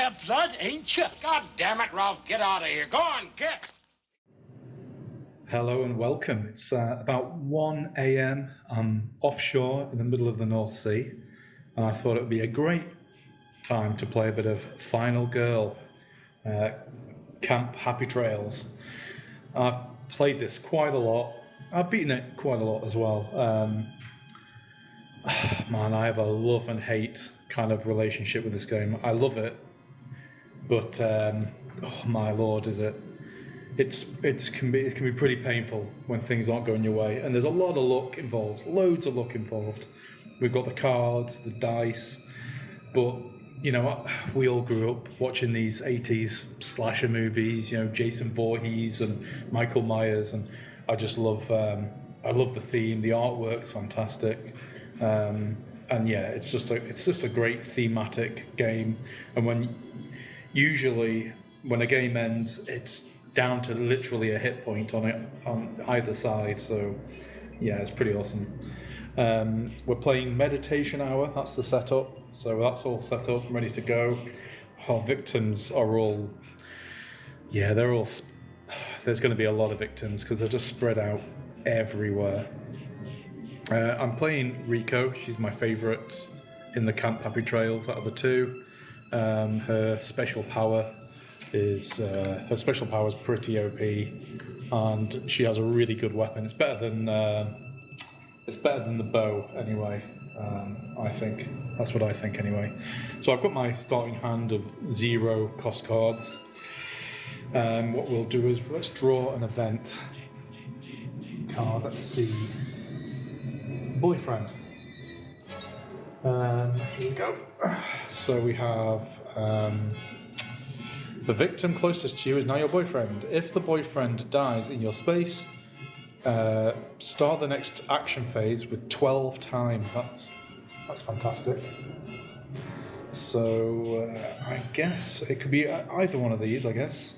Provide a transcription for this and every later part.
bad blood, ain't you? God damn it, Ralph, get out of here. Go on, get. Hello and welcome. It's about 1 a.m. I'm offshore in the middle of the North Sea, and I thought it would be a great time to play a bit of Final Girl, Camp Happy Trails. I've played this quite a lot. I've beaten it quite a lot as well. Man, I have a love and hate kind of relationship with this game. I love it, but oh my lord, is it? It can be pretty painful when things aren't going your way, and there's a lot of luck involved, loads of luck involved. We've got the cards, the dice, but you know, we all grew up watching these 80s slasher movies, you know, Jason Voorhees and Michael Myers, and I just love the theme. The artwork's fantastic, and yeah, it's just a great thematic game. And usually when a game ends, it's down to literally a hit point on either side. So yeah, it's pretty awesome. We're playing Meditation Hour. That's the setup. So that's all set up, ready to go. Our victims are all, there's going to be a lot of victims because they're just spread out everywhere. I'm playing Rico. She's my favourite in the Camp Happy Trails out of the two. Her special power is pretty OP, and she has a really good weapon. It's better than the bow anyway. I think that's what I think anyway. So I've got my starting hand of 0 cost cards. What we'll do is let's draw an event card. Let's see. Boyfriend. Here we go. So we have the victim closest to you is now your boyfriend. If the boyfriend dies in your space, start the next action phase with 12 time. That's fantastic. So I guess it could be either one of these. I guess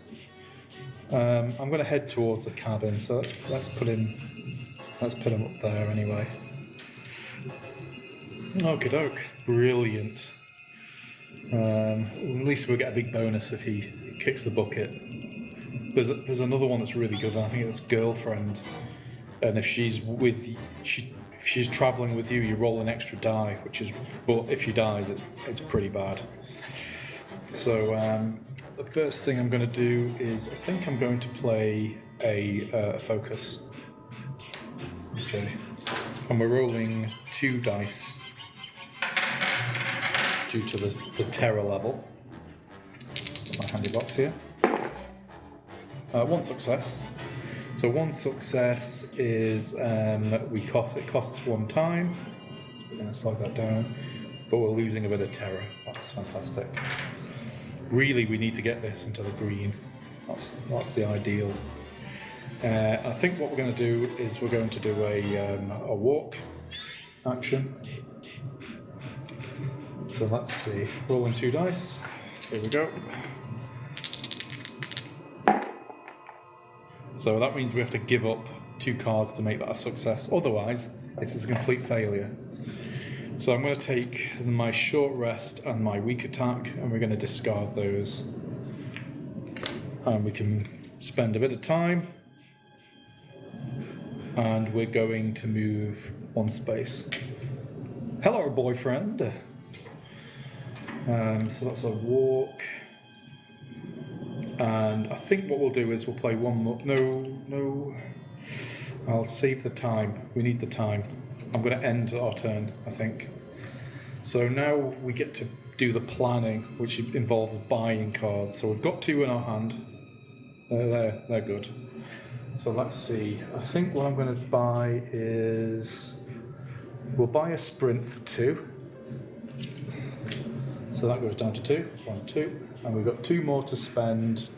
I'm going to head towards the cabin. So let's put him up there anyway. Okie doke, brilliant. At least we'll get a big bonus if he kicks the bucket. There's another one that's really good. I think it's Girlfriend. And if she's travelling with you, you roll an extra die, but if she dies, it's pretty bad. So the first thing I'm going to do is I think I'm going to play a focus. Okay, and we're rolling 2 dice due to the terror level. Got my handy box here. 1 success. So 1 success is it costs 1 time. We're going to slide that down, but we're losing a bit of terror. That's fantastic. Really, we need to get this into the green. That's the ideal. I think what we're going to do is we're going to do a walk action. So let's see. Rolling 2 dice. Here we go. So that means we have to give up 2 cards to make that a success. Otherwise, it's a complete failure. So I'm going to take my short rest and my weak attack, and we're going to discard those. And we can spend a bit of time. And we're going to move 1 space. Hello, boyfriend. So that's a walk. And I think what we'll do is we'll play 1 more. No. I'll save the time. We need the time. I'm going to end our turn, I think. So now we get to do the planning, which involves buying cards. So we've got 2 in our hand. They're good. So let's see. I think what I'm going to buy is we'll buy a sprint for 2. So that goes down to 2. 1, 2. And we've got 2 more to spend.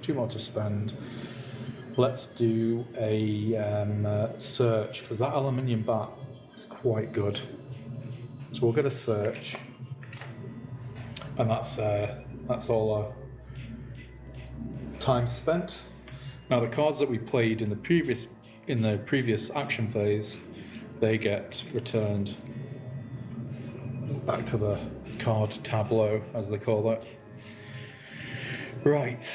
Let's do a search, because that aluminium bat is quite good. So we'll get a search, and that's all our time spent. Now the cards that we played in the previous action phase, they get returned back to the card tableau, as they call it. Right.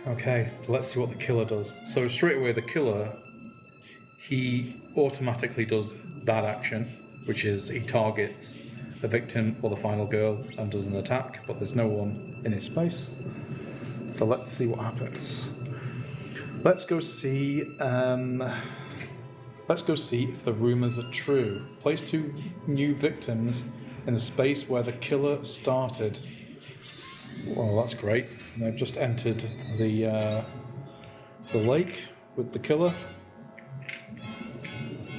Okay, let's see what the killer does. So straight away, the killer, he automatically does that action, which is he targets the victim or the final girl and does an attack, but there's no one in his space. So let's see what happens. Let's go see if the rumors are true. Place 2 new victims in the space where the killer started. Well, that's great. They've just entered the lake with the killer.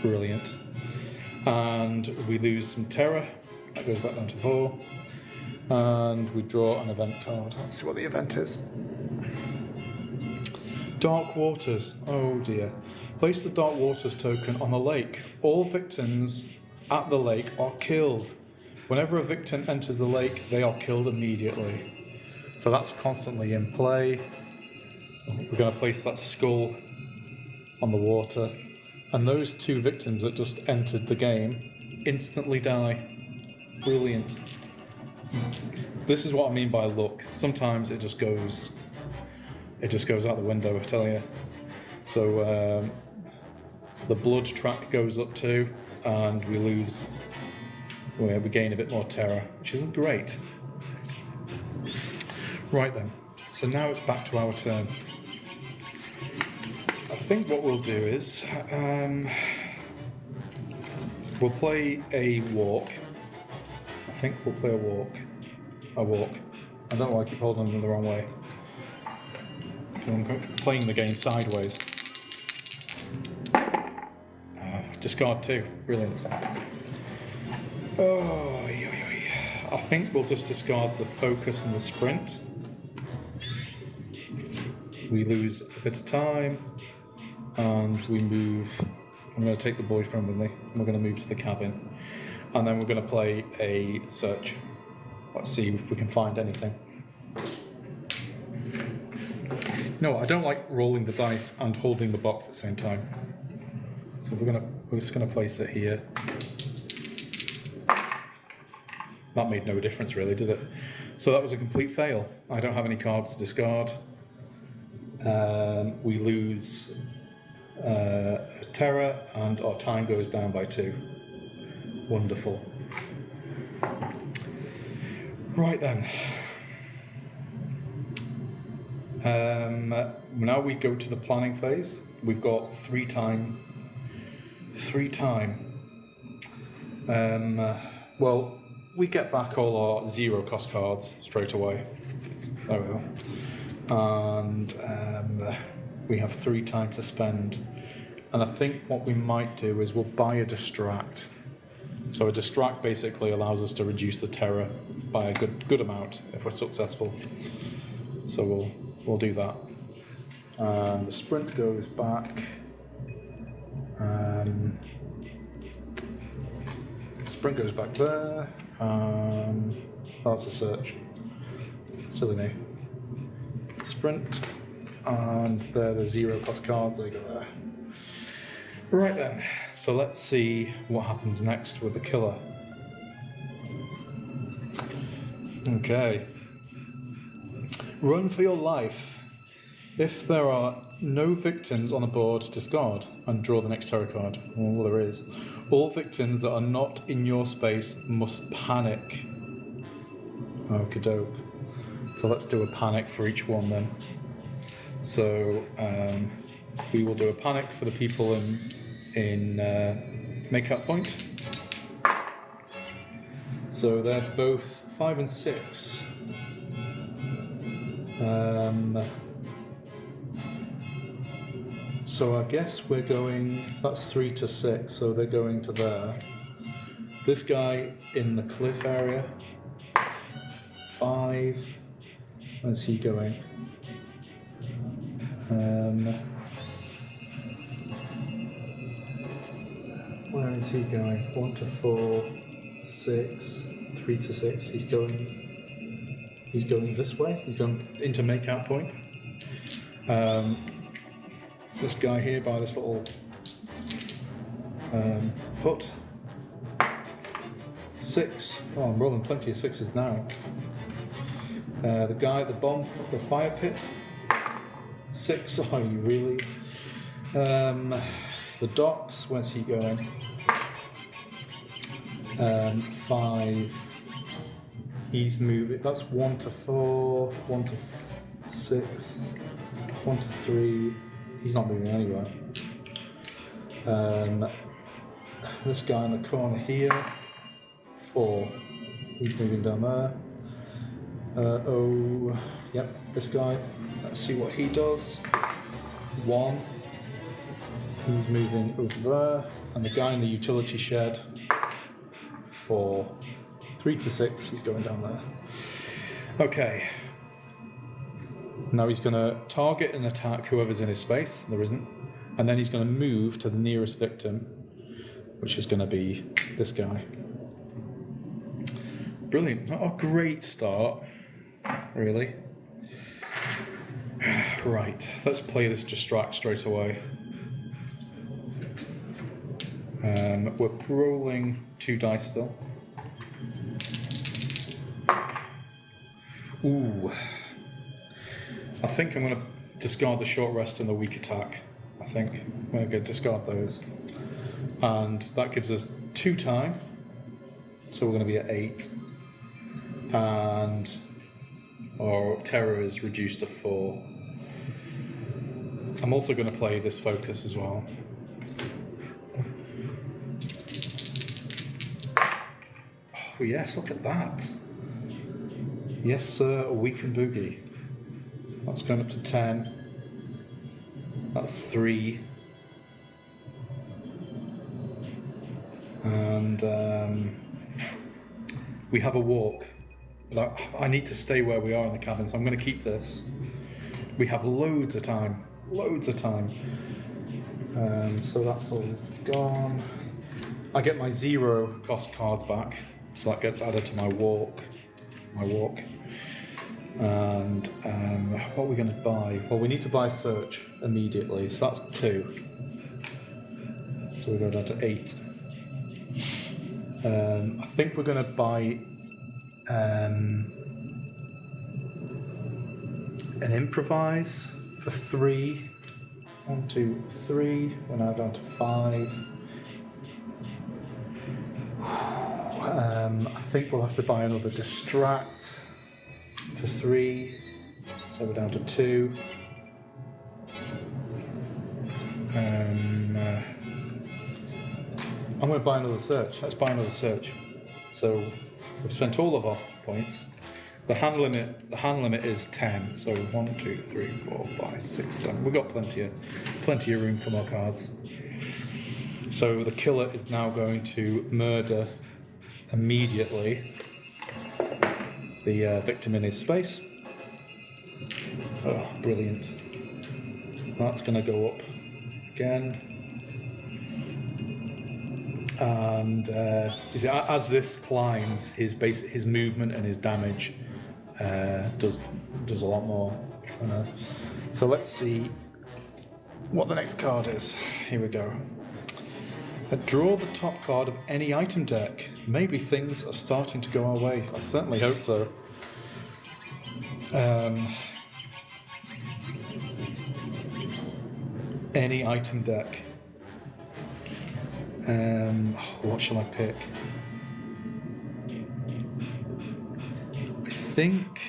Brilliant. And we lose some terror. That goes back down to 4. And we draw an event card. Let's see what the event is. Dark Waters. Oh dear. Place the Dark Waters token on the lake. All victims at the lake are killed. Whenever a victim enters the lake, they are killed immediately. So that's constantly in play. We're going to place that skull on the water. And those 2 victims that just entered the game instantly die. Brilliant. This is what I mean by luck. Sometimes it just goes out the window, I tell you. So the blood track goes up too, and we gain a bit more terror, which isn't great. Right then, so now it's back to our turn. I think what we'll do is we'll play a walk. I think we'll play a walk. I don't know why I keep holding them the wrong way. I'm playing the game sideways. Discard 2. Brilliant. Oh, I think we'll just discard the focus and the sprint. We lose a bit of time, and we move. I'm going to take the boyfriend with me, and we're going to move to the cabin. And then we're going to play a search. Let's see if we can find anything. No, I don't like rolling the dice and holding the box at the same time. So we're just going to place it here. That made no difference really, did it? So that was a complete fail. I don't have any cards to discard. We lose terror, and our time goes down by 2. Wonderful. Right then. Now we go to the planning phase. We've got 3 time. Well, we get back all our 0 cost cards straight away. There we go. And we have 3 time to spend. And I think what we might do is we'll buy a distract. So a distract basically allows us to reduce the terror by a good amount if we're successful. So we'll do that. And the sprint goes back. Sprint goes back there. That's a search. Silly me. Sprint. And there the 0 cost cards, they go there. Right then, so let's see what happens next with the killer. Okay. Run for your life. If there are no victims on the board, discard and draw the next tarot card. Well, there is. All victims that are not in your space must panic. Okie doke. So let's do a panic for each one then. So we will do a panic for the people in make-up point. So they're both 5 and 6. So I guess we're going, that's 3 to 6, so they're going to there. This guy in the cliff area, 5, where's he going? Where is he going? 1 to 4, 6, 3 to 6, he's going this way, he's going into make-out point. This guy here by this little hut. 6. Oh, I'm rolling plenty of 6s now. The guy at the fire pit. 6. Are you really? The docks. Where's he going? 5. He's moving. That's 1 to 4. 1 to 6. 1 to 3. He's not moving anywhere. This guy in the corner here. 4. He's moving down there. Yep, this guy. Let's see what he does. 1. He's moving over there. And the guy in the utility shed. 4. 3 to 6. He's going down there. Okay. Now he's going to target and attack whoever's in his space. There isn't. And then he's going to move to the nearest victim, which is going to be this guy. Brilliant. Not a great start, really. Right, let's play this distract straight away. We're rolling 2 dice still. Ooh. I think I'm going to discard the short rest and the weak attack. I think I'm going to discard those. And that gives us 2 time. So we're going to be at 8. And our terror is reduced to 4. I'm also going to play this focus as well. Oh yes, look at that. Yes sir, a weakened boogie. That's going up to 10. That's 3. And we have a walk. But I need to stay where we are in the cabin, so I'm going to keep this. We have loads of time. Loads of time. So that's all gone. I get my 0 cost cards back, so that gets added to my walk. And what are we going to buy? Well, we need to buy search immediately, so that's 2. So we go down to 8. I think we're going to buy an improvise for 3. 1, 2, 3. We're now down to 5. I think we'll have to buy another distract for 3. So we're down to 2. I'm going to buy another search. Let's buy another search. So we've spent all of our points. The hand limit is 10. So 1, 2, 3, 4, 5, 6, 7. We've got plenty of room for more cards. So the killer is now going to murder immediately the victim in his space. Oh, brilliant. That's going to go up again. And as this climbs, his movement and his damage does a lot more. So let's see what the next card is. Here we go. Draw the top card of any item deck. Maybe things are starting to go our way. I certainly hope so. Any item deck. What shall I pick? I think...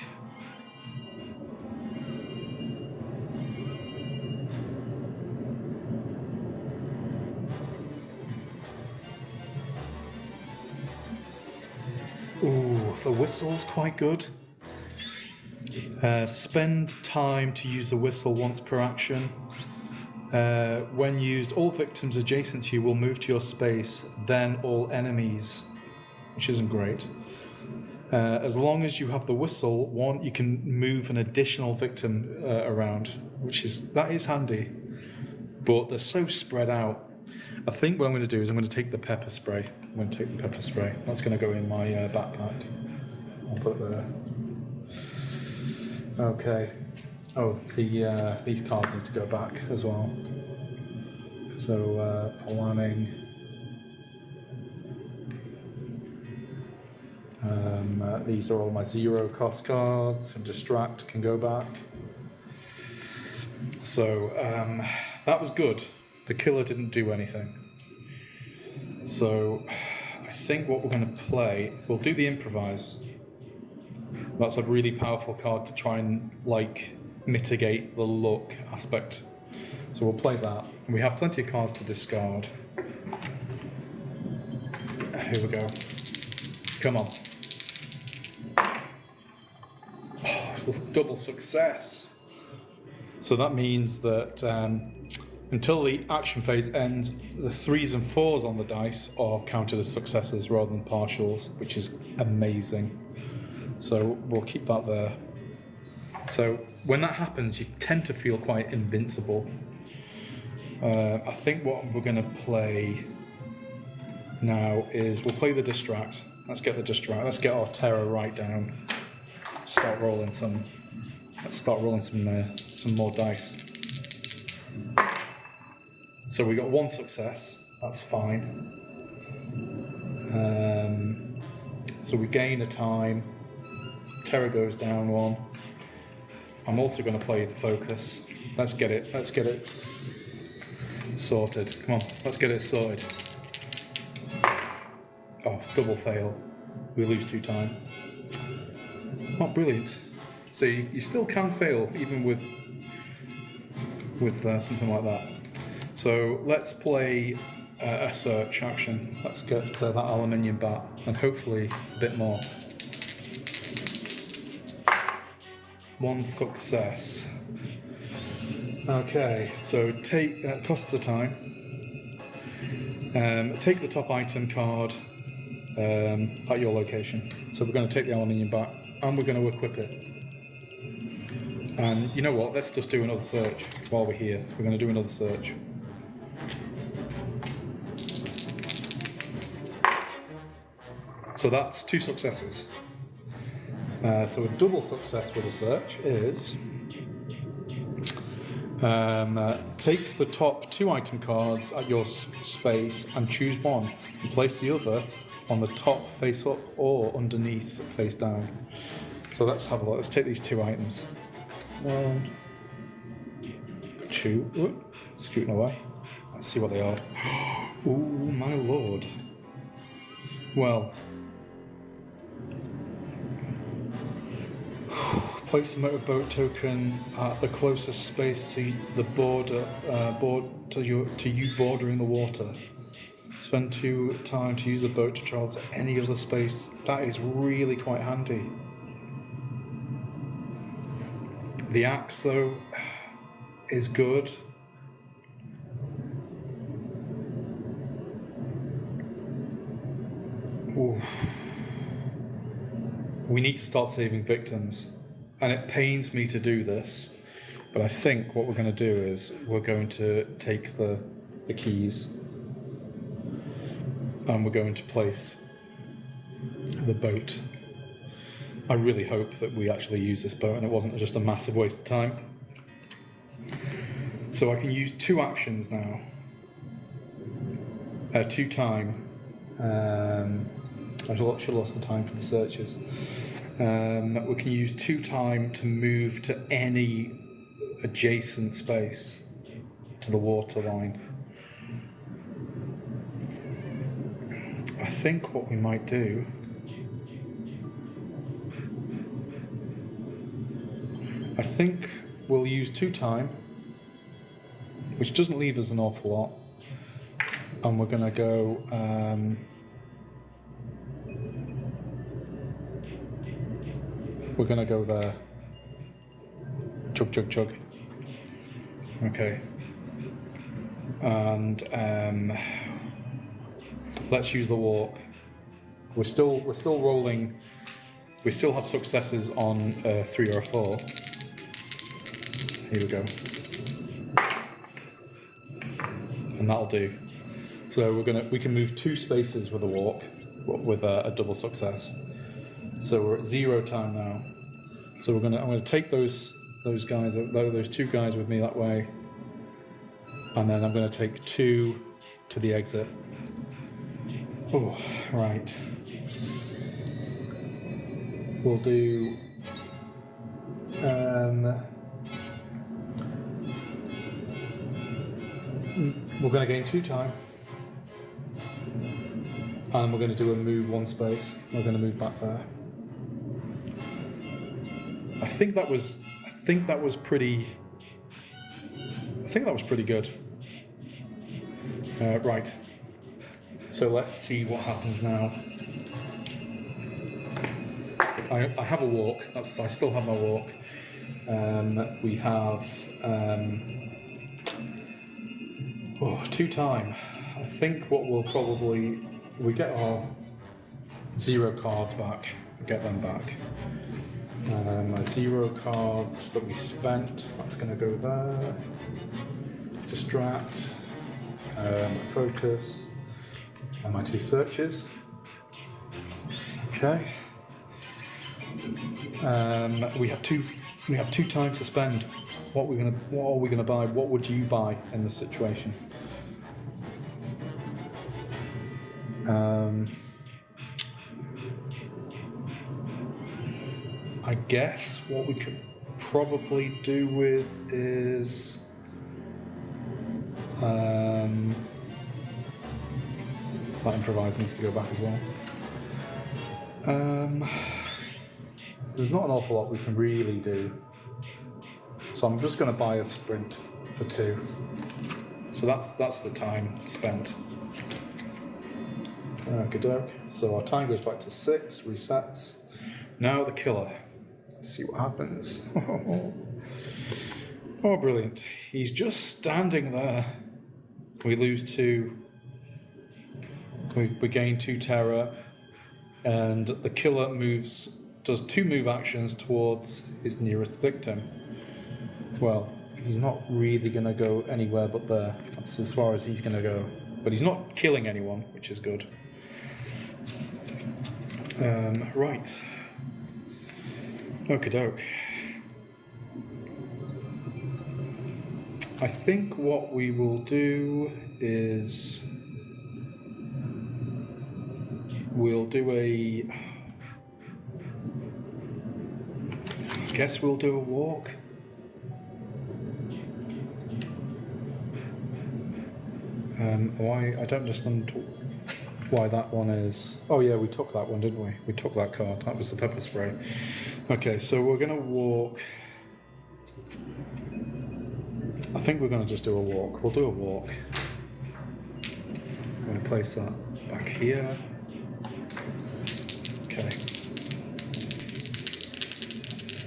Ooh, the whistle's quite good. Spend time to use the whistle once per action. When used, all victims adjacent to you will move to your space, then all enemies, which isn't great. As long as you have the whistle, you can move an additional victim around, that is handy. But they're so spread out. I think what I'm going to do is I'm going to take the pepper spray. That's going to go in my backpack. I'll put it there. Okay. Oh, these cards need to go back as well. So, planning. These are all my 0 cost cards, and distract can go back. So that was good. The killer didn't do anything. So I think what we're going to play, we'll do the improvise. That's a really powerful card to try and mitigate the luck aspect. So we'll play that. We have plenty of cards to discard. Here we go. Come on. Oh, double success. So that means that until the action phase ends, the 3s and 4s on the dice are counted as successes rather than partials, which is amazing. So we'll keep that there. So when that happens, you tend to feel quite invincible. I think what we're going to play now is we'll play the distract. Let's get the distract. Let's get our terror right down. Start rolling some. Let's start rolling some more dice. So we got 1 success. That's fine. So we gain a time. Terror goes down 1. I'm also going to play the focus. Let's get it sorted. Come on, let's get it sorted. Oh, double fail. We lose 2 time. Oh, brilliant. So you still can fail even with something like that. So let's play a search action. Let's get that aluminium bat and hopefully a bit more. 1 success. Okay, so take costs a time. Take the top item card at your location. So we're going to take the aluminium bat and we're going to equip it. And you know what? Let's just do another search while we're here. We're going to do another search. So that's 2 successes. So a double success with a search is take the top 2 item cards at your space and choose one and place the other on the top face up or underneath face down. So let's have a look. Let's take these 2 items. 1, 2. Scooting away. Let's see what they are. Oh my lord. Well. Place the motorboat token at the closest space to the border, to you bordering the water. Spend 2 time to use a boat to travel to any other space. That is really quite handy. The axe, though, is good. Ooh. We need to start saving victims. And it pains me to do this, but I think what we're going to do is we're going to take the keys and we're going to place the boat. I really hope that we actually use this boat and it wasn't just a massive waste of time. So I can use 2 actions now. 2 time. I should have lost the time for the searches. We can use 2 time to move to any adjacent space to the water line. I think what we might do I think we'll use 2 time, which doesn't leave us an awful lot, and we're going to go there. Chug, chug, chug. Okay. And let's use the walk. We're still rolling. We still have successes on 3 or 4. Here we go. And that'll do. So we can move 2 spaces with a walk, with a double success. So we're at 0 time now. So I'm gonna take those guys, those 2 guys with me that way, and then I'm gonna take 2 to the exit. Oh, right. we'll do... we're going to gain 2 time. And we're going to do a move 1 space. We're going to move back there. I think that was pretty good. Right. So let's see what happens now. I have a walk. I still have my walk. We have 2 time. I think what we'll probably we get our 0 cards back. Get them back. My 0 cards that we spent. That's going to go there. Distract. Focus. And my 2 searches. Okay. We have two times to spend. What are we gonna buy? What would you buy in this situation? I guess what we could probably do with is that improvise needs to go back as well. There's not an awful lot we can really do. So I'm just going to buy a sprint for 2. So that's the time spent. Okey-doke. So our time goes back to 6, resets. Now the killer. Let's see what happens. Oh, brilliant. He's just standing there. We lose 2. We gain 2 terror. And the killer does 2 move actions towards his nearest victim. Well, he's not really going to go anywhere but there. That's as far as he's going to go. But he's not killing anyone, which is good. Right. Okie-doke. I think what we will do is... we'll do a... I guess we'll do a walk. I don't understand why that one is... Oh yeah, we took that one, didn't we? We took that card. That was the pepper spray. Okay, so we're going to walk... I think we're going to just do a walk. We'll do a walk. I'm going to place that back here. Okay.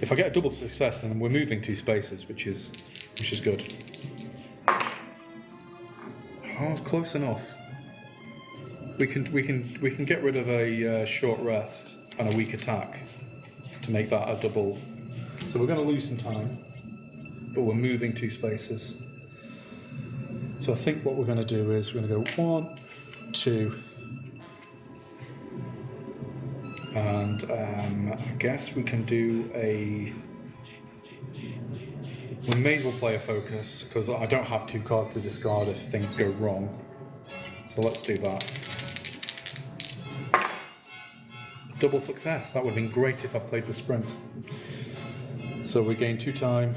If I get a double success, then we're moving 2 spaces, which is good. Oh, it's close enough. We can get rid of a short rest and a weak attack to make that a double. So we're going to lose some time, but we're moving 2 spaces. So I think what we're going to do is we're going to go 1, 2, and I guess we can do a... We may as well play a focus, because I don't have 2 cards to discard if things go wrong. So let's do that. Double success. That would have been great if I played the sprint. So we gain 2 time.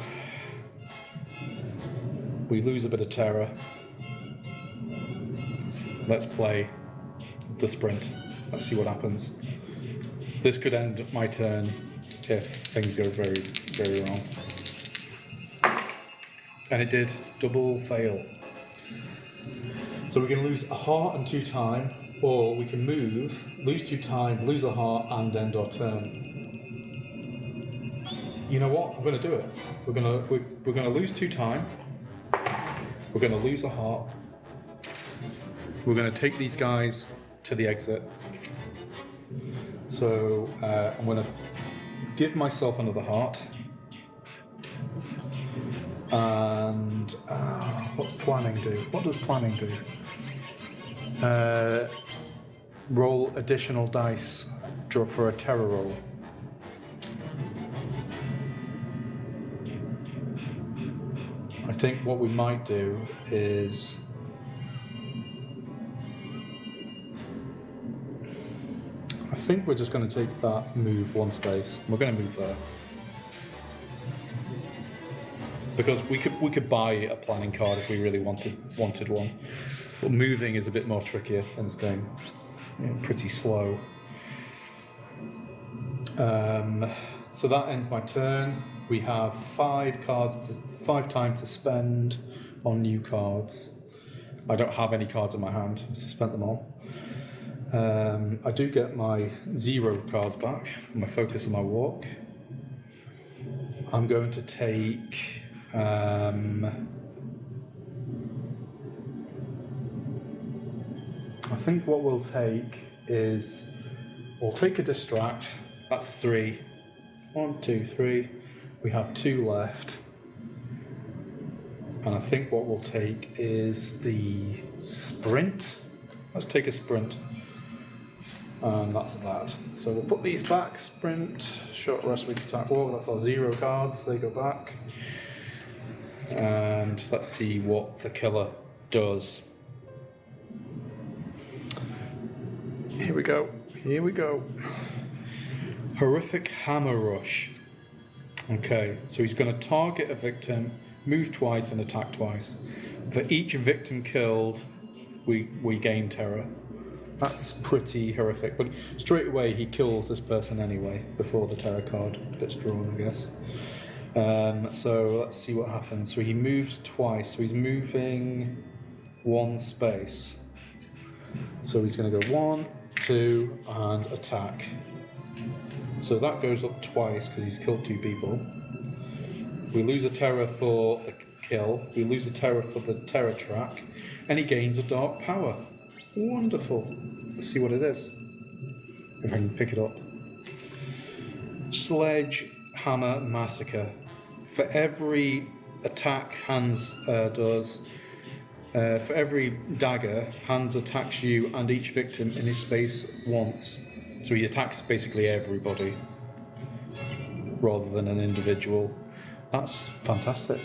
We lose a bit of terror. Let's play the sprint. Let's see what happens. This could end my turn if things go very, very wrong. And it did. Double fail. So we can lose a heart and 2 time, or we can move, lose 2 time, lose a heart, and end our turn. You know what? I'm going to do it. We're going to lose 2 time. We're going to lose a heart. We're going to take these guys to the exit. So I'm going to give myself another heart. And what's planning do? What does planning do? Roll additional dice, draw for a terror roll. I think what we might do is I think we're just going to take that, move one space. We're going to move there. Because we could buy a planning card if we really wanted one. But moving is a bit more trickier in this game. Pretty slow. So that ends my turn. We have 5 time to spend on new cards. I don't have any cards in my hand, so I spent them all. I do get my 0 cards back, my focus and my walk. I'm going to take... I think what we'll take is... We'll take a distract. That's 3. 1, 2, 3. We have 2 left. And I think what we'll take is the sprint. Let's take a sprint. And that's that. So we'll put these back. Sprint, short rest, weak attack, walk. That's our 0 cards. They go back. And let's see what the killer does. Here we go. Here we go. Horrific hammer rush. Okay, so he's going to target a victim, move twice and attack twice. For each victim killed, we gain terror. That's pretty horrific, but straight away he kills this person anyway, before the terror card gets drawn, I guess. So let's see what happens. So he moves twice, so he's moving 1 space. So he's going to go 1, 2, and attack. So that goes up twice because he's killed 2 people. We lose a terror for the kill, we lose a terror for the terror track, and he gains a dark power. Wonderful. Let's see what it is. If I can pick it up. Sledgehammer Massacre. For every attack Hans does, for every dagger, Hans attacks you and each victim in his space once. So he attacks basically everybody, rather than an individual. That's fantastic.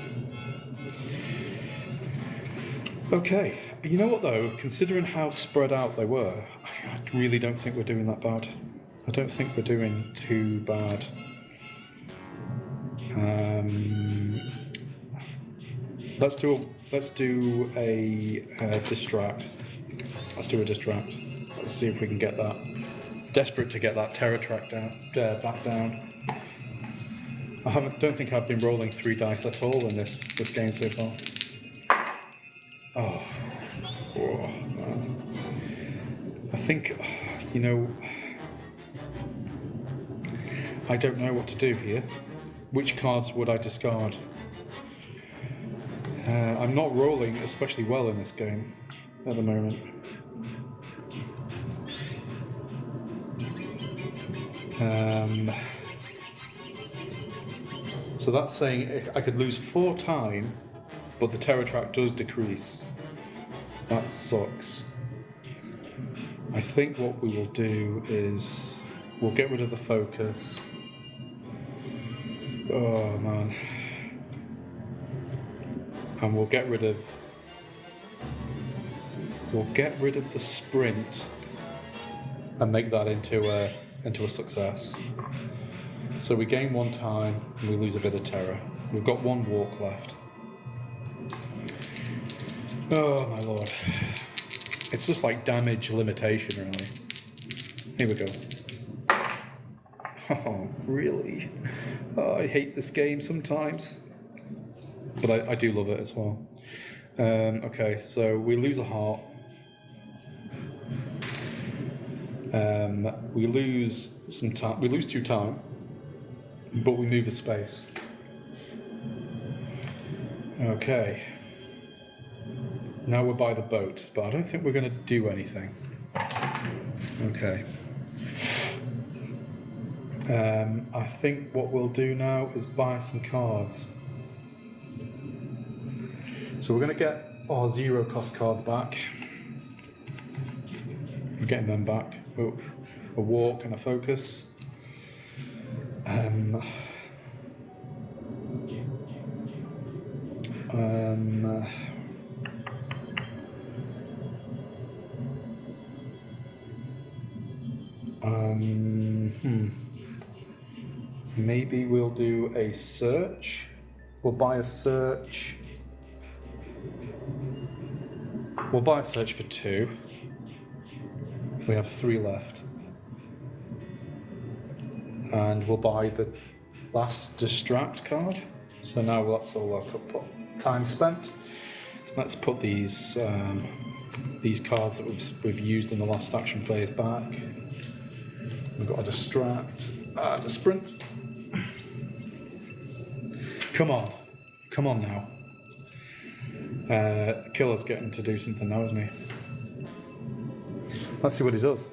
Okay, you know what though, considering how spread out they were, I really don't think we're doing that bad. I don't think we're doing too bad. Let's do a distract. Let's do a distract. Let's see if we can get that. Desperate to get that terror track back down. Don't think I've been rolling 3 dice at all in this game so far. Oh man. I think, I don't know what to do here. Which cards would I discard? I'm not rolling especially well in this game at the moment. So that's saying I could lose 4 time, but the terror track does decrease. That sucks. I think what we will do is we'll get rid of the focus. Oh man. And we'll get rid of the sprint and make that into a success. So we gain 1 time and we lose a bit of terror. We've got 1 walk left. Oh my lord. It's just like damage limitation really. Here we go. Oh, really? Oh, I hate this game sometimes. But I do love it as well. Okay, so we lose a heart. We lose some time. We lose 2 time, but we move a space. Okay. Now we're by the boat, but I don't think we're going to do anything. Okay. I think what we'll do now is buy some cards. So we're going to get our 0 cost cards back. We're getting them back. A walk and a focus. Maybe we'll do a search. We'll buy a search. We'll buy a search for 2. We have 3 left. And we'll buy the last distract card. So now that's all our time spent. Let's put these cards that we've used in the last action phase back. We've got a distract and a sprint. Come on now. Killer's getting to do something now, isn't he? Let's see what he does.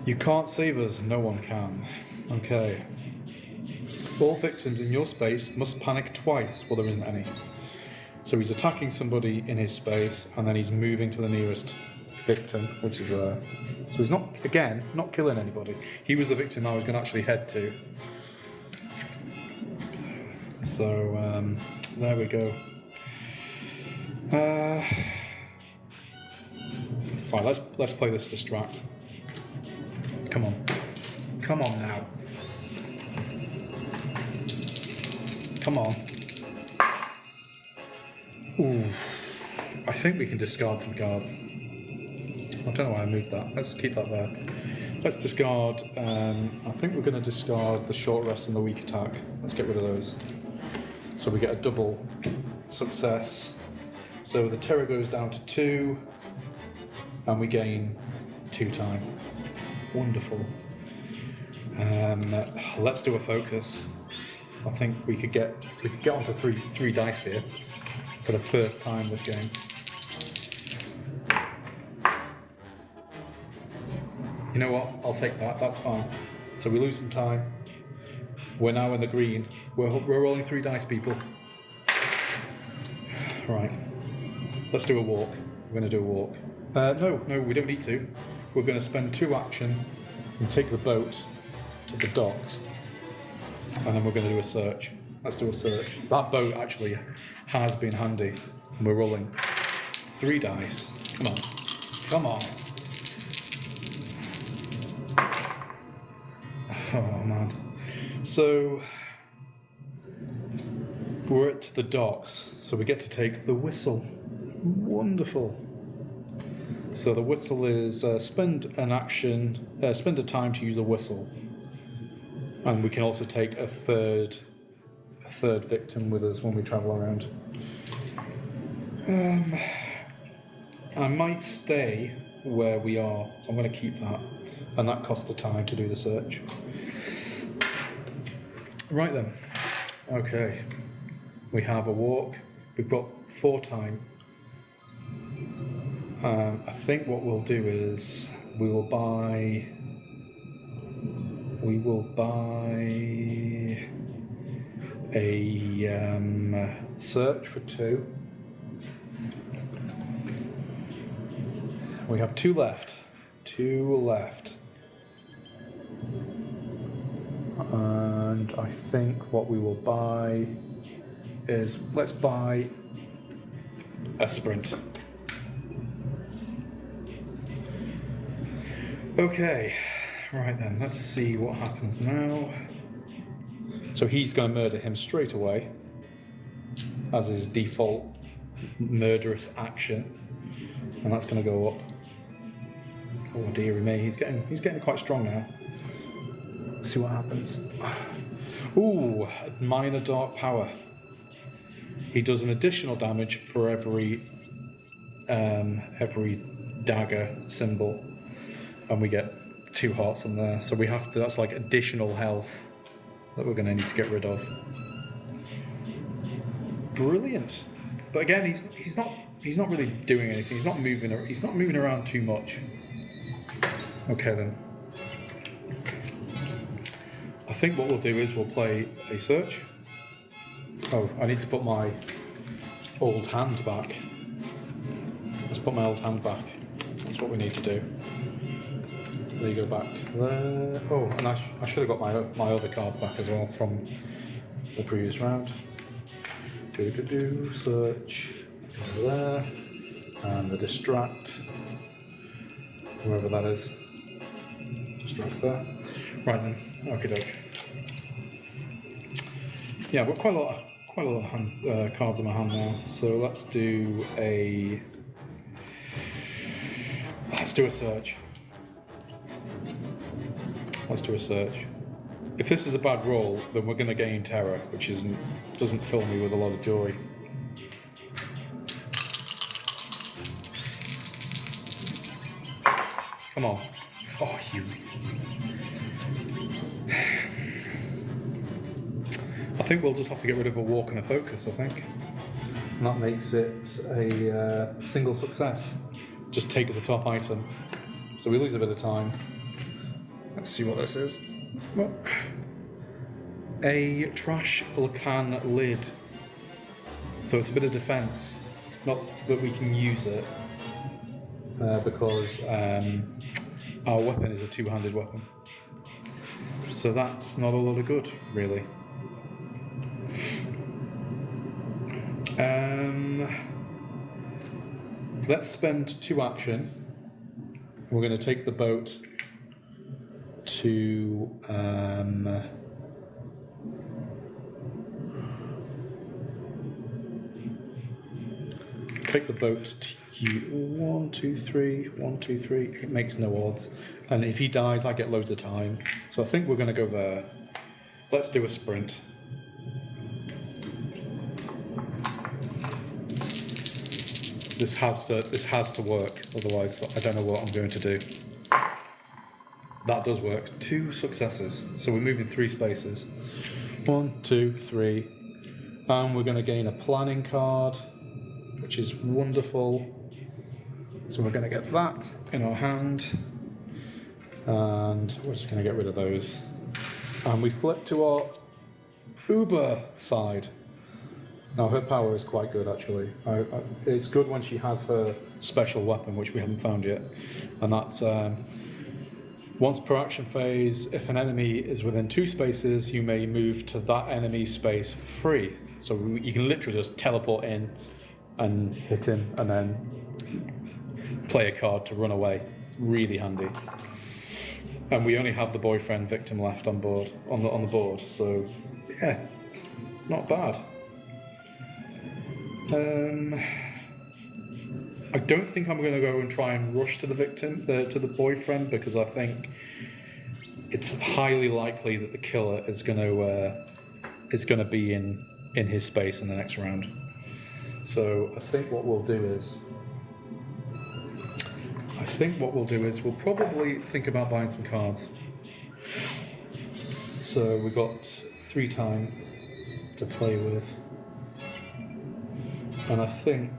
You can't save us, no one can. Okay. All victims in your space must panic twice. Well, there isn't any. So he's attacking somebody in his space, and then he's moving to the nearest victim, which is so he's not killing anybody. He was the victim I was going to actually head to. So there we go. Right, let's play this distract. Come on now. Come on. Ooh, I think we can discard some cards. I don't know why I moved that. Let's keep that there. Let's discard. I think we're going to discard the short rest and the weak attack. Let's get rid of those. So we get a double success. So the terror goes down to 2, and we gain 2 time. Wonderful. Let's do a focus. I think we could get onto three dice here for the first time this game. You know what? I'll take that. That's fine. So we lose some time. We're now in the green. We're rolling 3 dice, people. Right. Let's do a walk. We're going to do a walk. No, we don't need to. We're going to spend 2 action and take the boat to the docks. And then we're going to do a search. Let's do a search. That boat actually has been handy. And we're rolling 3 dice. Come on. Oh, man. So, we're at the docks. So we get to take the whistle. Wonderful. So the whistle is spend a time to use a whistle. And we can also take a third victim with us when we travel around. I might stay where we are, so I'm going to keep that. And that costs the time to do the search. Right then. Okay. We have a walk. We've got 4 time. I think what we'll do is we will buy a search for 2. We have 2 left. And I think what we will buy is, let's buy a sprint. Okay, right then, let's see what happens now. So he's going to murder him straight away as his default murderous action, and that's going to go up. Oh dearie me, he's getting quite strong now. Let's see what happens. Ooh, minor dark power. He does an additional damage for every dagger symbol, and we get 2 hearts on there. So we have to. That's like additional health that we're going to need to get rid of. Brilliant. But again, he's not really doing anything. He's not moving around too much. Okay then. I think what we'll do is we'll play a search. Oh, I need to put my old hand back. Let's put my old hand back. That's what we need to do. There you go, back there. Oh, and I should have got my other cards back as well from the previous round. Search over there, and the distract, wherever that is. Just off there. Right then. Okay, doke. Yeah, I've got quite a lot of cards in my hand now. So let's do a search. Let's do a search. If this is a bad roll, then we're going to gain terror, which doesn't fill me with a lot of joy. Come on. Oh, you. I think we'll just have to get rid of a walk and a focus, I think. And that makes it a single success. Just take the top item. So we lose a bit of time. Let's see what this is. Well, a trash can lid. So it's a bit of defense. Not that we can use it, because our weapon is a two-handed weapon. So that's not a lot of good, really. Let's spend 2 action. We're going to take the boat to take the boat to you. 1, 2, 3, 1, 2, 3. It makes no odds. And if he dies, I get loads of time. So I think we're going to go there. Let's do a sprint. This has to work, otherwise I don't know what I'm going to do. That does work. 2 successes. So we're moving 3 spaces. 1, 2, 3. And we're going to gain a planning card, which is wonderful. So we're going to get that in our hand. And we're just going to get rid of those. And we flip to our Uber side. Now her power is quite good, actually. It's good when she has her special weapon, which we haven't found yet. And that's once per action phase, if an enemy is within 2 spaces, you may move to that enemy space for free. So you can literally just teleport in and hit him and then play a card to run away. It's really handy. And we only have the boyfriend victim left on board on the board, so yeah, not bad. I don't think I'm going to go and try and rush to the victim, to the boyfriend, because I think it's highly likely that the killer is going to be in his space in the next round. So I think what we'll do is we'll probably think about buying some cards. So we've got 3 time to play with. And I think...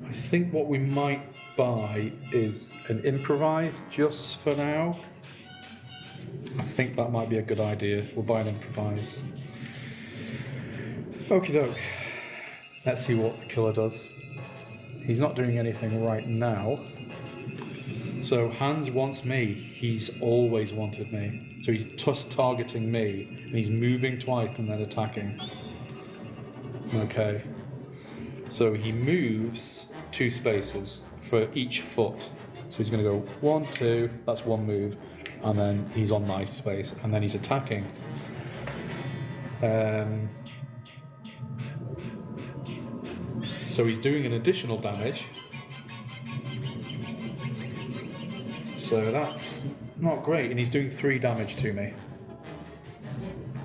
I think what we might buy is an improvise just for now. I think that might be a good idea. We'll buy an improvise. Okie doke. Let's see what the killer does. He's not doing anything right now. So Hans wants me. He's always wanted me. So he's just targeting me, and he's moving twice and then attacking. Okay. So he moves 2 spaces for each foot. So he's going to go 1, 2, that's 1 move, and then he's on my space, and then he's attacking. So he's doing an additional damage. So that's not great, and he's doing 3 damage to me.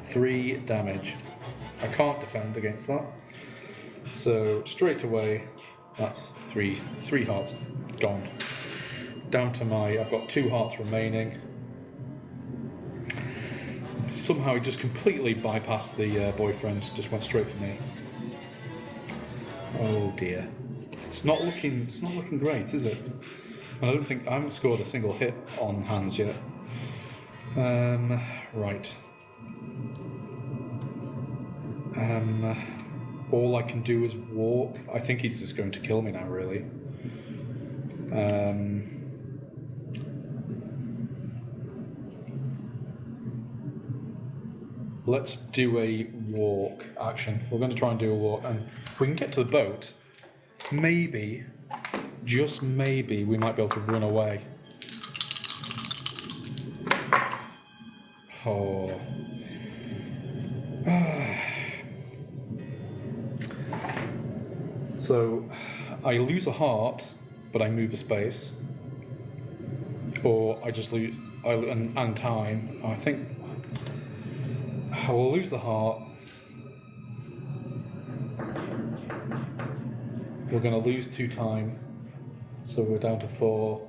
3 damage. I can't defend against that. So straight away, that's 3 hearts gone. Down to I've got 2 hearts remaining. Somehow he just completely bypassed the boyfriend, just went straight for me. Oh dear. It's not looking great, is it? I haven't scored a single hit on Hans yet. Right. All I can do is walk. I think he's just going to kill me now, really. let's do a walk action. We're going to try and do a walk, and if we can get to the boat, maybe, just maybe, we might be able to run away. Oh. So, I lose a heart, but I move a space. Or I just lose and time. I think I will lose the heart. We're going to lose 2 time, so we're down to 4,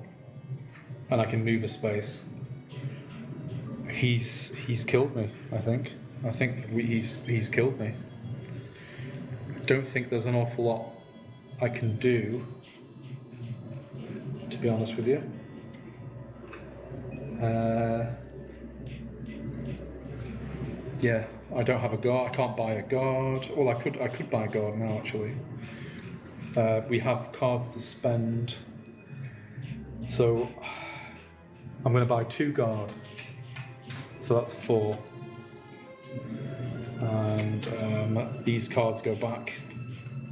and I can move a space. He's killed me. I think he's killed me. I don't think there's an awful lot I can do, to be honest with you. Yeah, I don't have a guard. I can't buy a guard. Well, I could buy a guard now, actually. We have cards to spend, so I'm going to buy 2 guard. So that's 4, and these cards go back.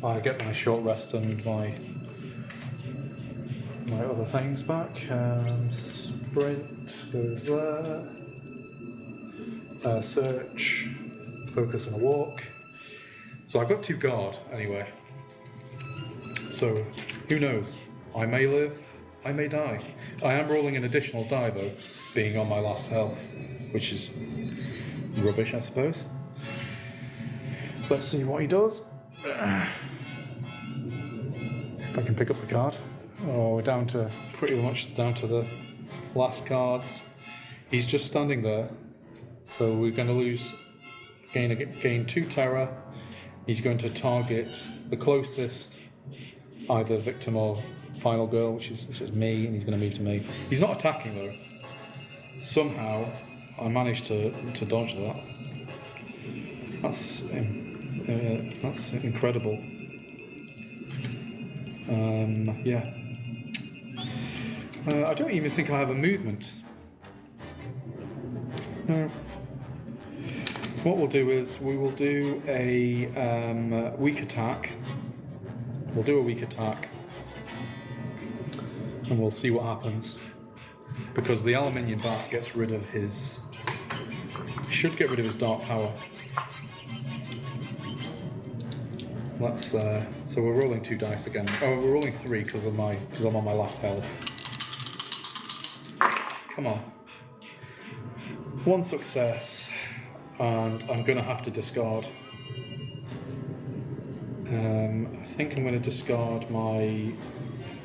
I get my short rest and my other things back. Sprint goes there. Search, focus, and a walk. So I've got 2 guard anyway. So who knows? I may live, I may die. I am rolling an additional die though, being on my last health, which is rubbish, I suppose. Let's see what he does. If I can pick up the card. Oh, we're down to pretty much down to the last cards. He's just standing there, so we're going to gain 2 terror. He's going to target the closest, either victim or final girl, which is me, and he's going to move to me. He's not attacking though. Somehow, I managed to dodge that. That's incredible. Yeah. I don't even think I have a movement. No. What we'll do is we will do a weak attack. We'll do a weak attack, and we'll see what happens. Because the aluminium bat gets rid of his. Should get rid of his dark power. Let's. So we're rolling 2 dice again. Oh, we're rolling 3 because I'm on my last health. Come on. 1 success, and I'm gonna have to discard. I think I'm gonna discard my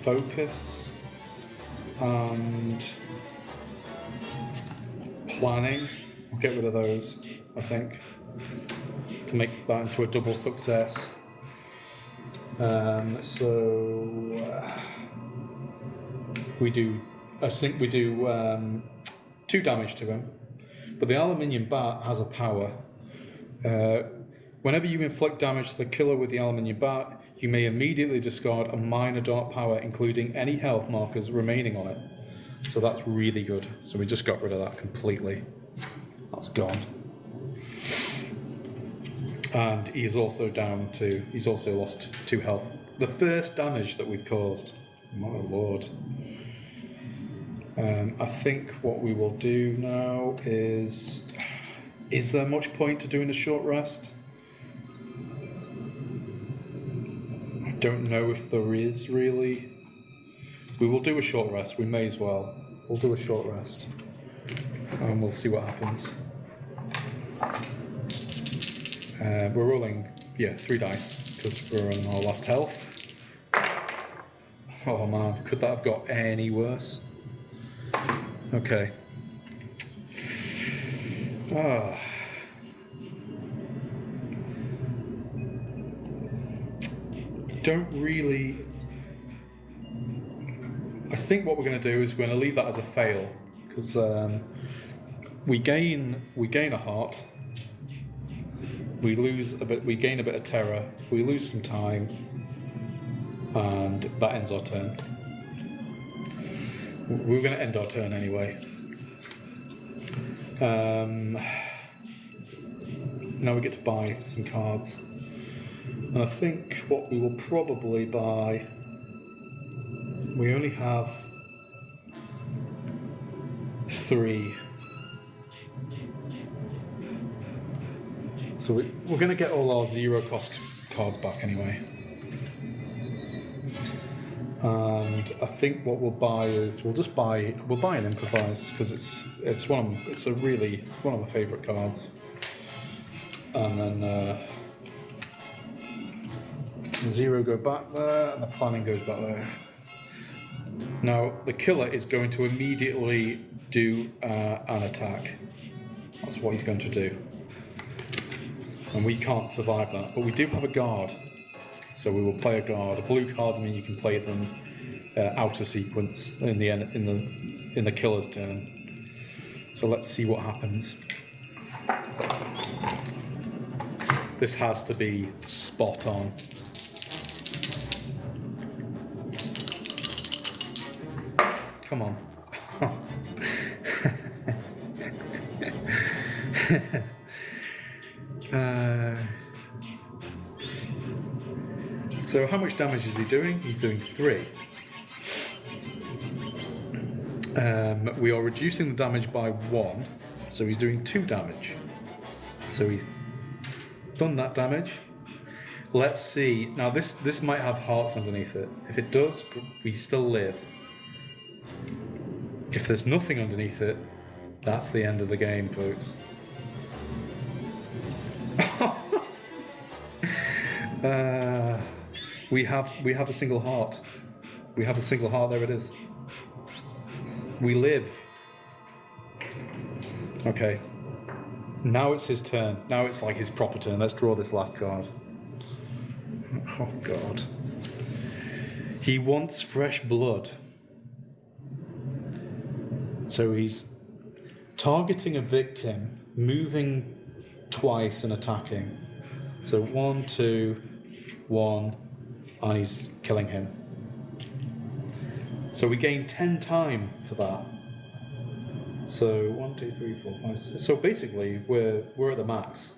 focus and planning. I'll get rid of those, I think, to make that into a double success. We do 2 damage to him, but the aluminium bat has a power. Whenever you inflict damage to the killer with the aluminium bat, you may immediately discard a minor dark power, including any health markers remaining on it. So that's really good. So we just got rid of that completely. That's gone. And he's also lost 2 health. The first damage that we've caused. My lord. I think what we will do now is there much point to doing a short rest? I don't know if there is really. We will do a short rest, we may as well. We'll do a short rest. And we'll see what happens. We're rolling, 3 dice, because we're on our last health. Oh man, could that have got any worse? Okay. Don't really. I think what we're going to do is we're going to leave that as a fail, because we gain a heart. We lose a bit. We gain a bit of terror. We lose some time, and that ends our turn. We're going to end our turn anyway. now we get to buy some cards. And I think what we will probably buy... We only have 3. So we're going to get all our 0-cost cards back anyway. And I think what we'll buy is we'll buy an improvise because it's one of my favourite cards. And then 0 go back there, and the planning goes back there. Now the killer is going to immediately do an attack. That's what he's going to do. And we can't survive that, but we do have a guard, so we will play a guard. The blue cards mean you can play them out of sequence in the killer's turn. So let's see what happens. This has to be spot on. Come on. So how much damage is he doing? He's doing 3. We are reducing the damage by 1, so he's doing 2 damage. So he's done that damage. Let's see. Now this might have hearts underneath it. If it does, we still live. If there's nothing underneath it, that's the end of the game, folks. We have a single heart. We have a single heart. There it is. We live. Okay. Now it's his turn. Now it's like his proper turn. Let's draw this last card. Oh God. He wants fresh blood. So he's targeting a victim, moving twice and attacking. So 1, 2, 1, and he's killing him. So we gain 10 time for that. So 1, 2, 3, 4, 5, 6. So basically we're at the max.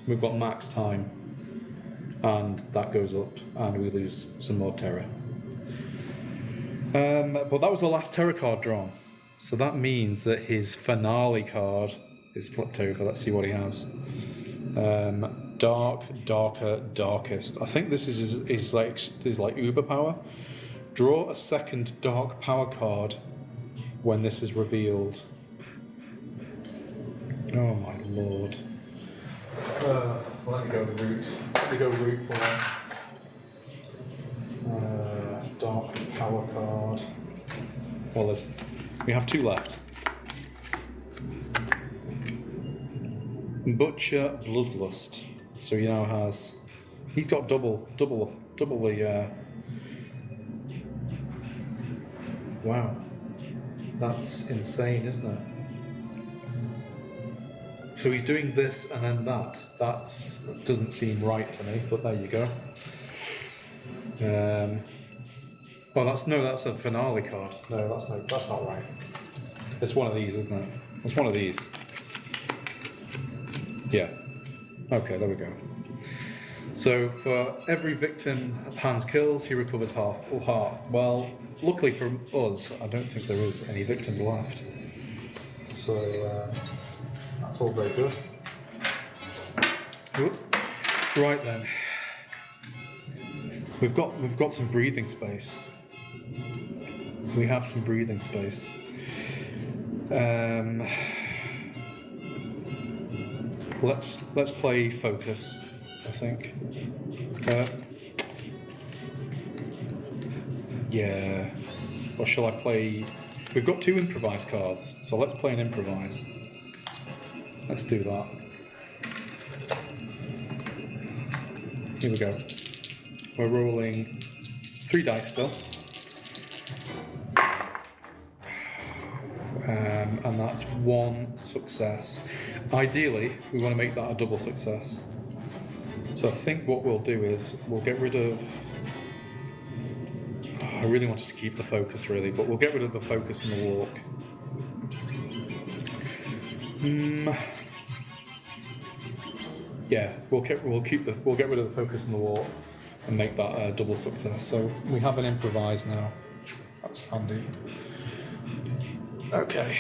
We've got max time. And that goes up and we lose some more terror. But that was the last terror card drawn. So that means that his finale card is flipped over. Let's see what he has. Dark, darker, darkest. I think this is like uber power. Draw a second dark power card when this is revealed. Oh my lord. Let me go root. Let me go root for that. Dark power card. Well, we have 2 left. Butcher Bloodlust. So he now has. He's got double the. Wow, that's insane, isn't it? So he's doing this and then that. That doesn't seem right to me, but there you go. Well, that's a finale card. No, that's not right. It's one of these, isn't it? It's one of these. Yeah. Okay, there we go. So for every victim Hans kills, he recovers half. Well, luckily for us, I don't think there is any victims left. So that's all very good. Good. Right then. We've got some breathing space. We have some breathing space. Let's play focus, I think. Yeah. Or shall I play? We've got 2 improvise cards, so let's play an improvise. Let's do that. Here we go. We're rolling 3 dice still. And that's 1 success. Ideally, we want to make that a double success. So I think what we'll do is we'll get rid of... I really wanted to keep the focus, really, but we'll get rid of the focus and the walk. yeah, we'll get rid of the focus on the walk and make that a double success. So we have an improvise now. That's handy. Okay.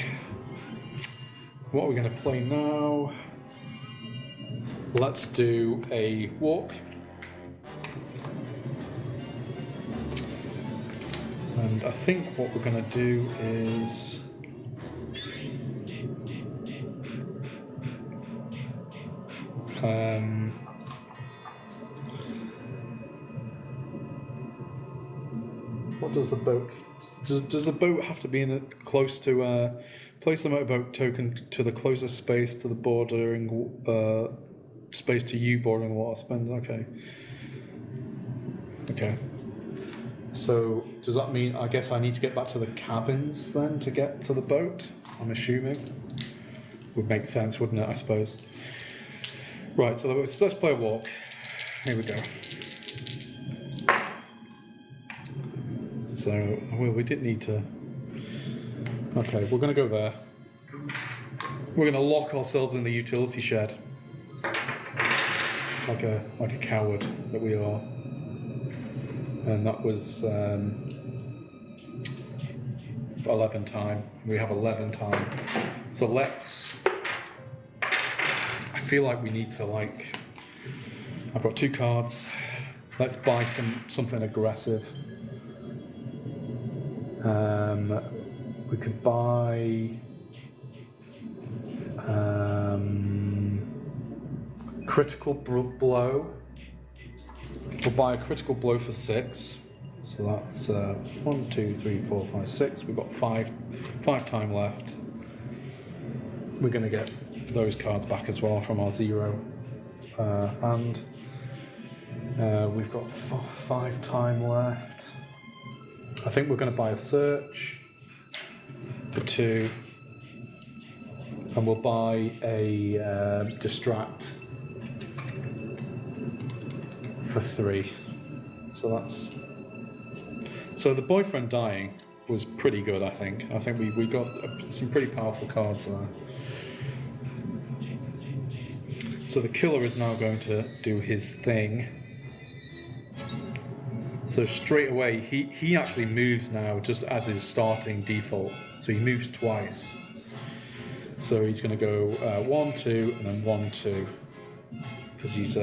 What are we going to play now? Let's do a walk. And I think what we're going to do is... what does the boat... Does the boat have to be close to... place the motorboat token to the closest space to the bordering... space to you bordering the water. Spend... Okay. Okay. So, does that mean, I guess I need to get back to the cabins then to get to the boat? I'm assuming. Would make sense, wouldn't it, I suppose? Right, so let's play a walk. Here we go. So, well, we did need to... Okay, we're going to go there. We're going to lock ourselves in the utility shed. Like a coward that we are. And that was 11 time. We have 11 time. So let's... I feel like we need to I've got 2 cards. Let's buy something aggressive. We could buy... critical blow. We'll buy a critical blow for 6. So that's 1, 2, 3, 4, 5, 6. We've got 5 time left. We're going to get those cards back as well from our 0 hand. We've got 5 time left. I think we're going to buy a search for 2. And we'll buy a distract for 3. So the boyfriend dying was pretty good, I think. I think we got some pretty powerful cards there. So the killer is now going to do his thing. So straight away, he actually moves now just as his starting default. So he moves twice. So he's going to go 1, 2, and then 1, 2. Because he's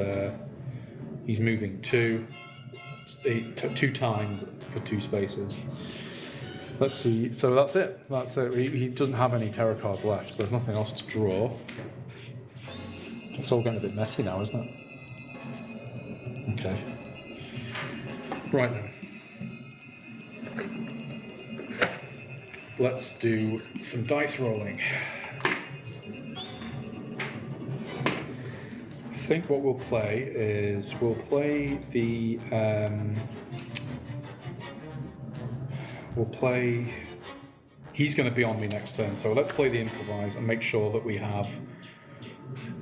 moving 2 times for 2 spaces. Let's see. So that's it. He doesn't have any terror cards left. There's nothing else to draw. It's all getting a bit messy now, isn't it? Okay. Right then. Let's do some dice rolling. I think what we'll play is he's going to be on me next turn, so let's play the improvise and make sure that we have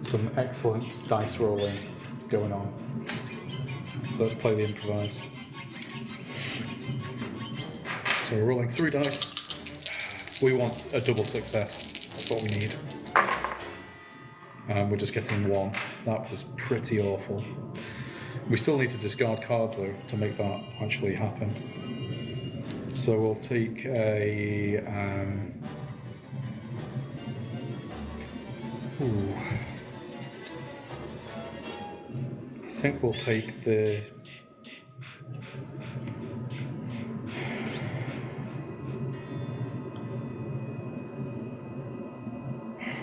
some excellent dice rolling going on. So let's play the improvise. So we're rolling 3 dice. We want a double success. That's what we need. We're just getting 1. That was pretty awful. We still need to discard cards though to make that actually happen. So we'll take a... I think we'll take the...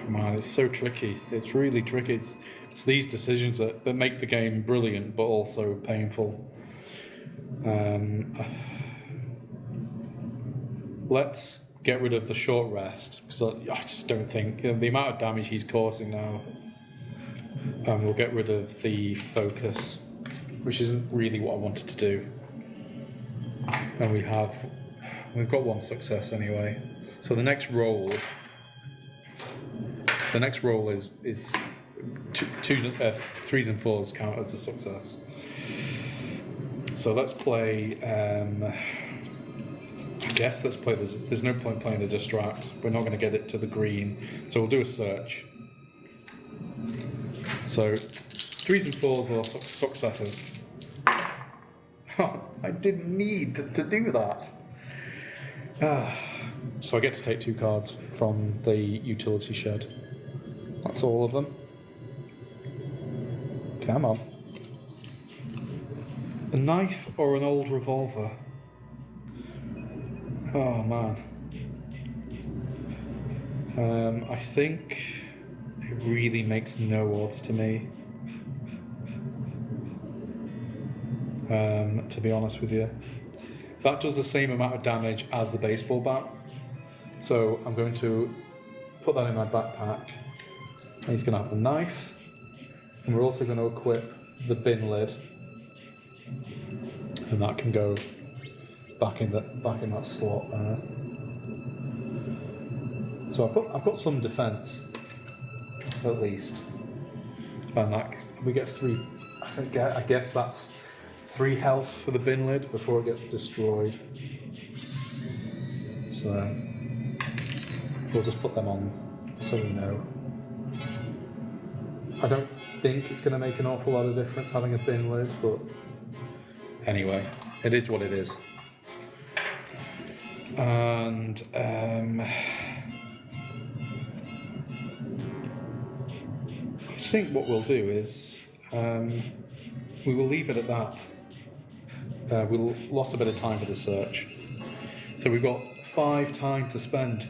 Man, it's so tricky. It's really tricky. It's these decisions that make the game brilliant, but also painful. Let's get rid of the short rest, because I just don't think... the amount of damage he's causing now. And we'll get rid of the focus, which isn't really what I wanted to do. And we've got 1 success anyway. So the next roll is 3s and 4s count as a success. So let's play. I guess let's play this. There's no point playing the distract. We're not going to get it to the green, so we'll do a search. So 3s and 4s are successes. I didn't need to do that. So I get to take 2 cards from the utility shed. That's all of them. Come on. A knife or an old revolver? Oh man. I think it really makes no odds to me. To be honest with you. That does the same amount of damage as the baseball bat. So I'm going to put that in my backpack. And he's going to have the knife. And we're also going to equip the bin lid. And that can go back in that slot there. So I've got some defense, at least. And that we get 3. I guess that's 3 health for the bin lid before it gets destroyed. So we'll just put them on so we know. I don't think it's going to make an awful lot of difference having a bin lid, but anyway, it is what it is. And I think what we'll do is we will leave it at that. We lost a bit of time for the search. So we've got 5 time to spend.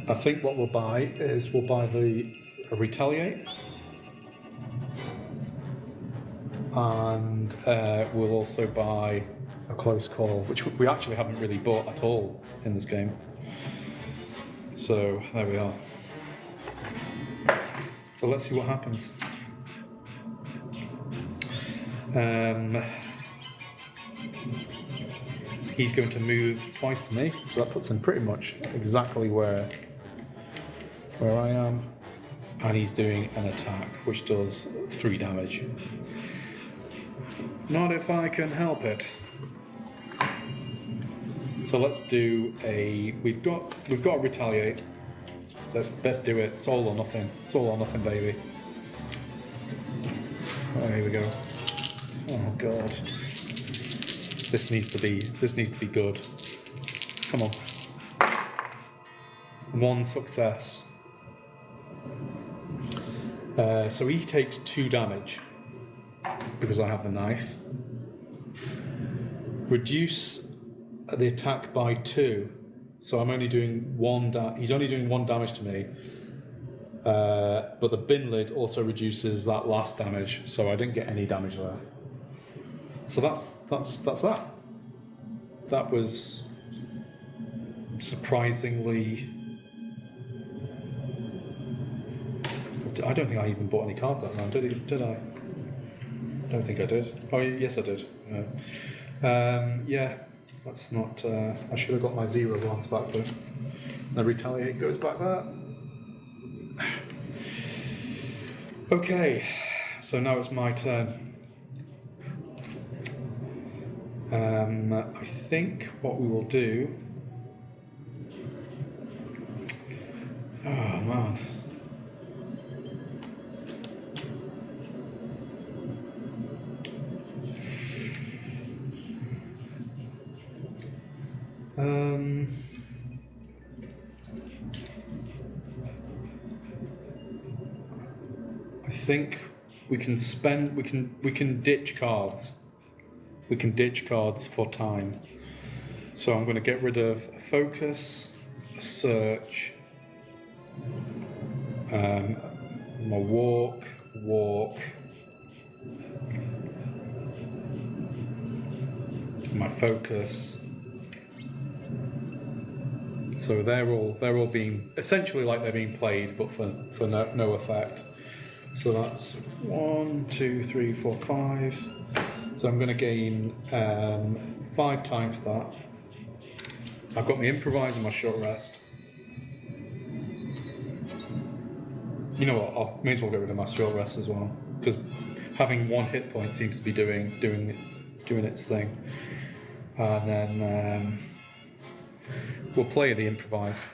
I think what we'll buy is a retaliate. And we'll also buy a close call, which we actually haven't really bought at all in this game. So there we are. So let's see what happens. He's going to move twice to me, so that puts him pretty much exactly where I am. And he's doing an attack, which does 3 damage. Not if I can help it. So let's do we've got a retaliate. Let's do it. It's all or nothing. It's all or nothing, baby. Oh, here we go. Oh god. This needs to be good. Come on. 1 success. So he takes 2 damage because I have the knife. Reduce the attack by 2. So I'm only doing 1 he's only doing 1 damage to me. But the bin lid also reduces that last damage, so I didn't get any damage there. So that's that. That was surprisingly. I don't think I even bought any cards that round, did I? I don't think I did. Oh yes, I did. Yeah. That's not. I should have got my 0 ones back there. The retaliate goes back there. Okay, so now it's my turn. I think what we will do. Oh man. I think we can ditch cards. We can ditch cards for time. So I'm going to get rid of a focus, a search, my walk, my focus. So they're all being essentially like they're being played, but for no effect. So that's 1, 2, 3, 4, 5. So I'm going to gain 5 time for that. I've got my improvise and my short rest. You know what? I may as well get rid of my short rest as well, because having 1 hit point seems to be doing its thing. And then we'll play the improvise.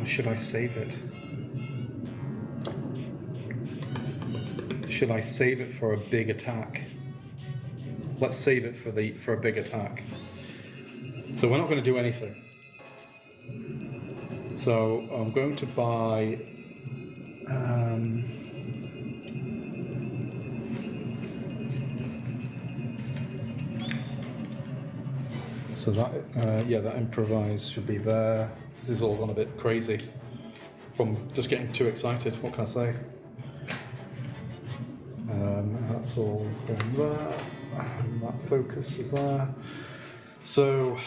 Or should I save it? Should I save it for a big attack? Let's save it for a big attack. So we're not going to do anything. So I'm going to buy. So that that improvise should be there. This has all gone a bit crazy from just getting too excited. What can I say? That's all going there. And that focus is there. So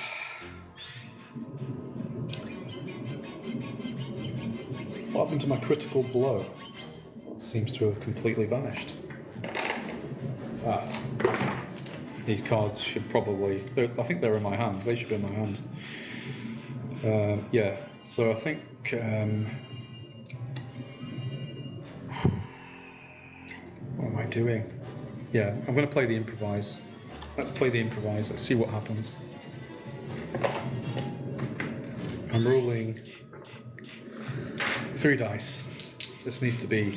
what happened to my critical blow? It seems to have completely vanished. These cards should probably... I think they're in my hand. They should be in my hand. Yeah, so I think... what am I doing? Yeah, I'm going to play the improvise. Let's play the improvise. Let's see what happens. I'm rolling 3 dice. This needs to be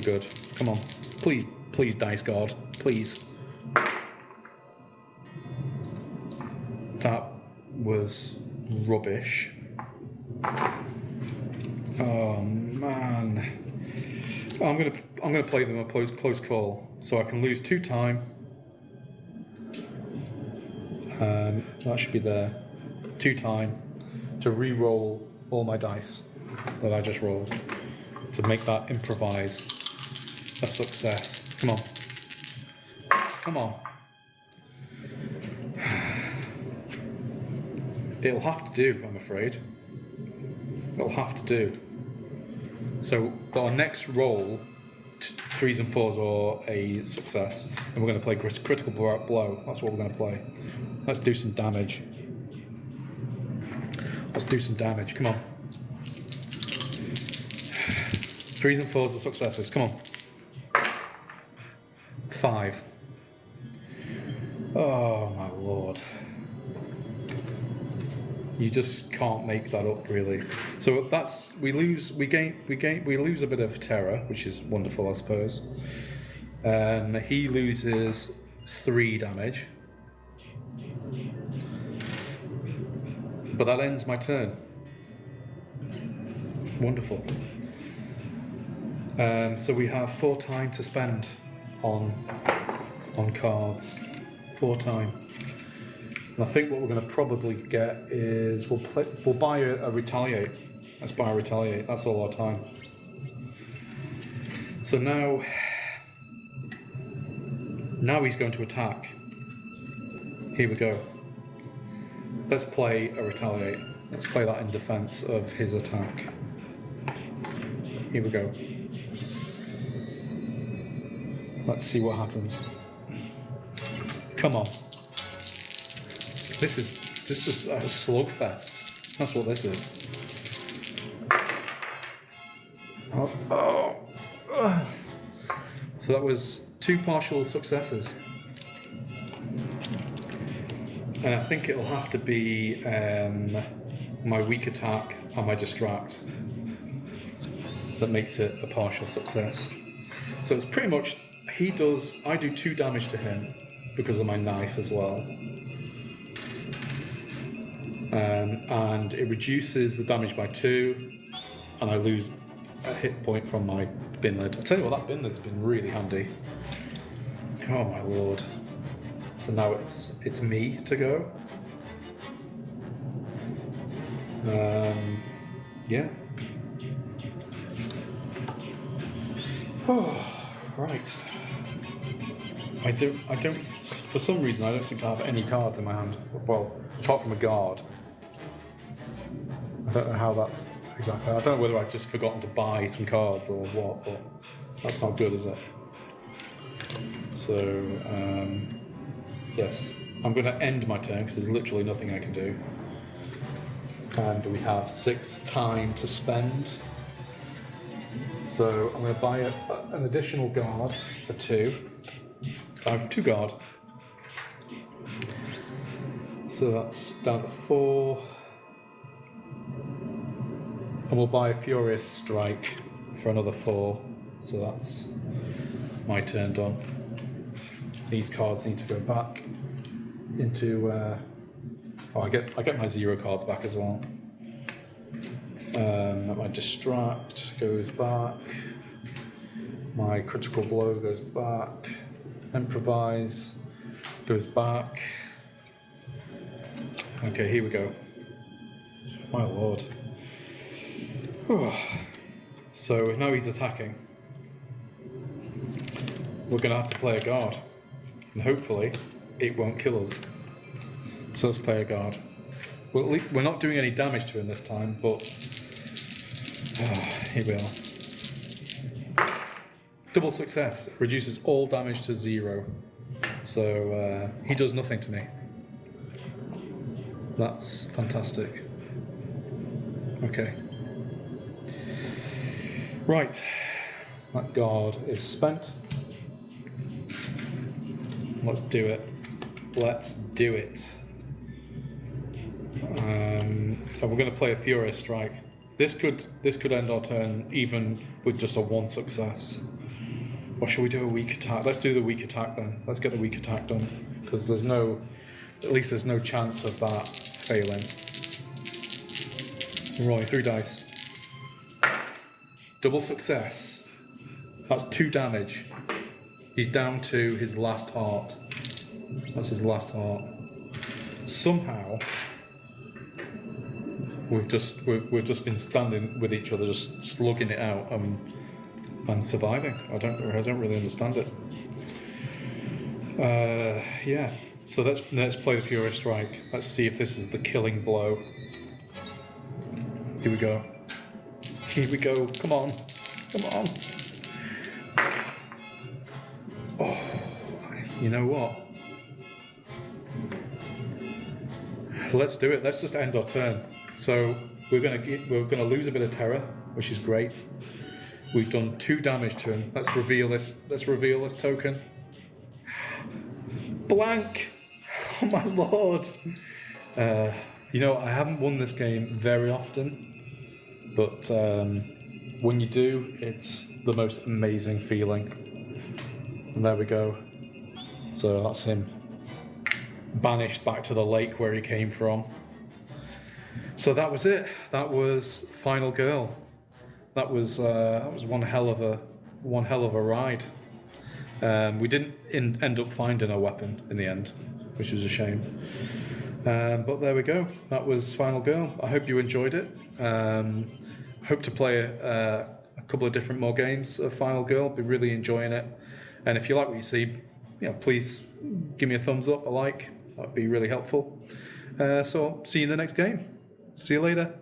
good. Come on. Please dice god. Please. That was rubbish. Oh man. I'm gonna play them a close call, so I can lose 2 time. That should be there. 2 time to re-roll all my dice that I just rolled to make that improvise a success. Come on. Come on. It'll have to do, I'm afraid. It'll have to do. So our next roll, 3s and 4s are a success, and we're going to play critical blow. That's what we're going to play. Let's do some damage. Come on. 3s and 4s are successes. Come on. 5. Oh my lord. You just can't make that up, really. So that's we lose a bit of terror, which is wonderful, I suppose. He loses 3 damage, but that ends my turn. Wonderful. So we have 4 time to spend on cards. 4 time. And I think what we're going to probably get is we'll buy a retaliate. Let's buy a retaliate. That's all our time. So now he's going to attack. Here we go. Let's play a retaliate. Let's play that in defense of his attack. Here we go. Let's see what happens. Come on. This is just a slugfest. That's what this is. So that was 2 partial successes. And I think it'll have to be my weak attack and my distract that makes it a partial success. So it's pretty much, I do 2 damage to him because of my knife as well. And it reduces the damage by 2, and I lose a hit point from my bin lid. I tell you what, that bin lid's been really handy. Oh my lord. So now it's me to go. Yeah. Oh, right. I don't. For some reason, I don't seem to have any cards in my hand. Well, apart from a guard. I don't know how that's exactly. I don't know whether I've just forgotten to buy some cards or what, but that's not good, is it? So, yes. I'm going to end my turn because there's literally nothing I can do. And we have 6 time to spend. So I'm going to buy an additional guard for 2. I have 2 guard. So that's down to 4. And we'll buy a Furious Strike for another 4. So that's my turn done. These cards need to go back into... I get my 0 cards back as well. My Distract goes back. My Critical Blow goes back. Improvise goes back. Okay, here we go. My lord. So now he's attacking. We're going to have to play a guard. And hopefully it won't kill us. So let's play a guard. Well, we're not doing any damage to him this time, but... here we are. Double success. Reduces all damage to 0. So he does nothing to me. That's fantastic. Okay. Right. That guard is spent. Let's do it. Let's do it. And we're going to play a Furious Strike. This could end our turn even with just a 1 success. Or should we do a weak attack? Let's do the weak attack then. Let's get the weak attack done, because at least there's no chance of that failing. I'm rolling 3 dice. Double success. That's 2 damage. He's down to his last heart. That's his last heart. Somehow, we've just been standing with each other, just slugging it out and surviving. I don't really understand it. Yeah. So let's play the Furious Strike. Let's see if this is the killing blow. Here we go. Here we go. Come on. Come on. Oh, you know what? Let's do it. Let's just end our turn. So we're gonna lose a bit of terror, which is great. We've done 2 damage to him. Let's reveal this token. Blank. Oh my lord. You know, I haven't won this game very often, but when you do, it's the most amazing feeling. And there we go. So that's him banished back to the lake where he came from. So that was it. That was Final Girl. That was one hell of a ride. We didn't end up finding a weapon in the end, which was a shame. But there we go. That was Final Girl. I hope you enjoyed it. Hope to play a couple of different more games of Final Girl. Be really enjoying it. And if you like what you see, please give me a thumbs up, a like. That'd be really helpful. So see you in the next game. See you later.